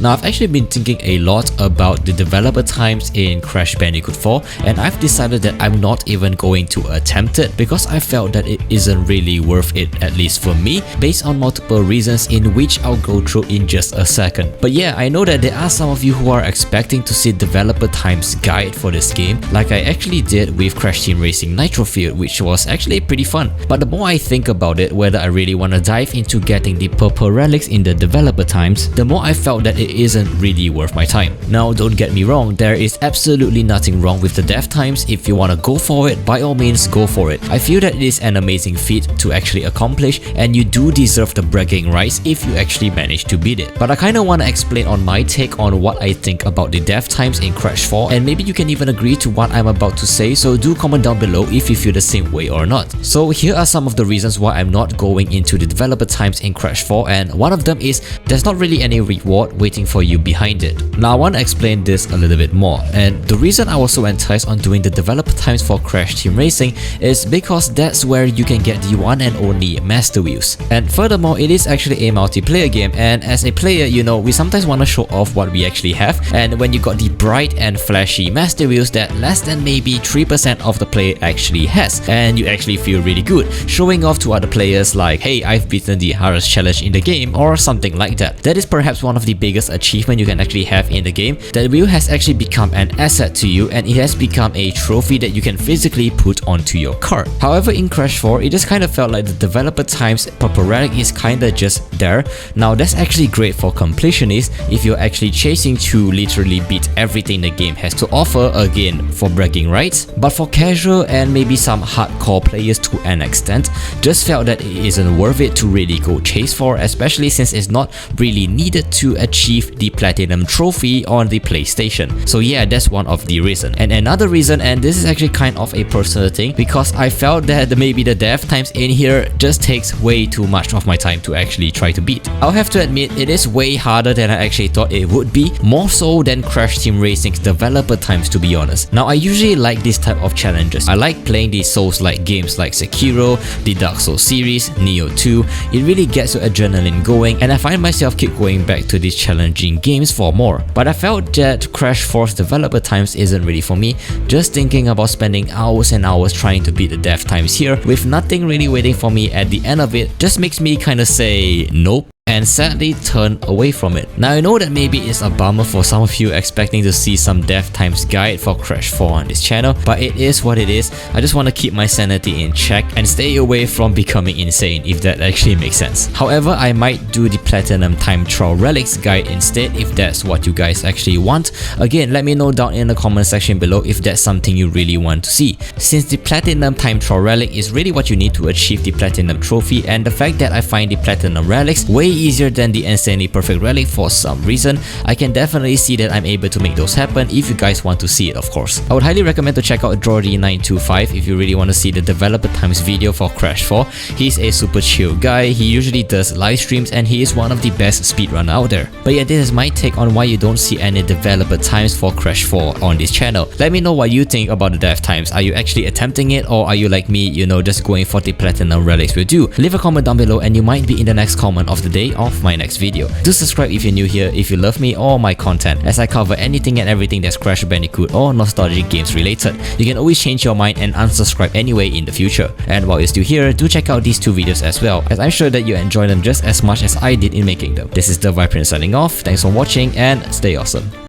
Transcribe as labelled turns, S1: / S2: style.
S1: Now I've actually been thinking a lot about the developer times in Crash Bandicoot 4, and I've decided that I'm not even going to attempt it because I felt that it isn't really worth it, at least for me, based on multiple reasons in which I'll go through in just a second. But yeah, I know that there are some of you who are expecting to see developer times guide for this game, like I actually did with Crash Team Racing Nitro Field, which was actually pretty fun. But the more I think about it, whether I really want to dive into getting the purple relics in the developer times, the more I felt that it isn't really worth my time. Now don't get me wrong, there is absolutely nothing wrong with the dev times. If you want to go for it, by all means go for it. I feel that it is an amazing feat to actually accomplish, and you do deserve the bragging rights if you actually manage to beat it. But I kinda want to explain on my take on what I think about the dev times in Crash 4, and maybe you can even agree to what I'm about to say, so do comment down below if you feel the same way or not. So here are some of the reasons why I'm not going into the developer times in Crash 4, and one of them is there's not really any reward waiting for you behind it. Now I want to explain this a little bit more, and the reason I was so enticed on doing the developer times for Crash Team Racing is because that's where you can get the one and only Master Wheels. And furthermore, it is actually a multiplayer game, and as a player, you know, we sometimes want to show off what we actually have, and when you got the bright and flashy Master Wheels that less than maybe 3% of the player actually has, and you actually feel really good showing off to other players like, hey, I've beaten the hardest challenge in the game or something like that. That is perhaps one of the biggest achievements you can actually have in the game. That wheel has actually become an asset to you, and it has become a trophy that you can physically put onto your car. However, in Crash 4, it just kind of felt like the developer times purple relic is kinda just there. Now that's actually great for completionists if you're actually chasing to literally beat everything the game has to offer, again for bragging rights. But for casual and maybe some hardcore players to an extent, just felt that it isn't worth it to really go chase for, especially since it's not really needed to achieve the platinum trophy on the PlayStation. So yeah, that's one of the reasons. And another reason, and this is actually kind of a personal thing, because I felt that maybe the dev times in here just takes way too much of my time to actually try to beat. I'll have to admit, it is way harder than I actually thought it would be, more so than Crash Team Racing's developer times, to be honest. Now I usually like this type of challenges. I like playing these Souls-like games like Sekiro, the Dark Souls series, Neo 2. It really gets your adrenaline going, and I find myself keep going back to these challenging games for more. But I felt that Crash 4's developer times isn't really for me. Just thinking about spending hours and hours trying to beat the dev times here with nothing really waiting for me at the end of it just makes me kinda say nope, and sadly turn away from it. Now I know that maybe it's a bummer for some of you expecting to see some dev times guide for Crash 4 on this channel, but it is what it is. I just want to keep my sanity in check and stay away from becoming insane, if that actually makes sense. However, I might do the platinum time trial relics guide instead if that's what you guys actually want. Again, let me know down in the comment section below if that's something you really want to see, since the platinum time trial relic is really what you need to achieve the platinum trophy, and the fact that I find the platinum relics way easier than the N.SANELY perfect relic for some reason, I can definitely see that I'm able to make those happen if you guys want to see it, of course. I would highly recommend to check out Jordy925 if you really want to see the developer times video for Crash 4. He's a super chill guy, he usually does live streams, and he is one of the best speedrunners out there. But yeah, this is my take on why you don't see any developer times for Crash 4 on this channel. Let me know what you think about the dev times. Are you actually attempting it, or are you like me, you know, just going for the platinum relics with you? Leave a comment down below and you might be in the next comment of the day of my next video. Do subscribe if you're new here if you love me or my content, as I cover anything and everything that's Crash Bandicoot or nostalgic games related. You can always change your mind and unsubscribe anyway in the future. And while you're still here, do check out these two videos as well, as I'm sure that you enjoy them just as much as I did in making them. This is the Viperian signing off. Thanks for watching and stay awesome.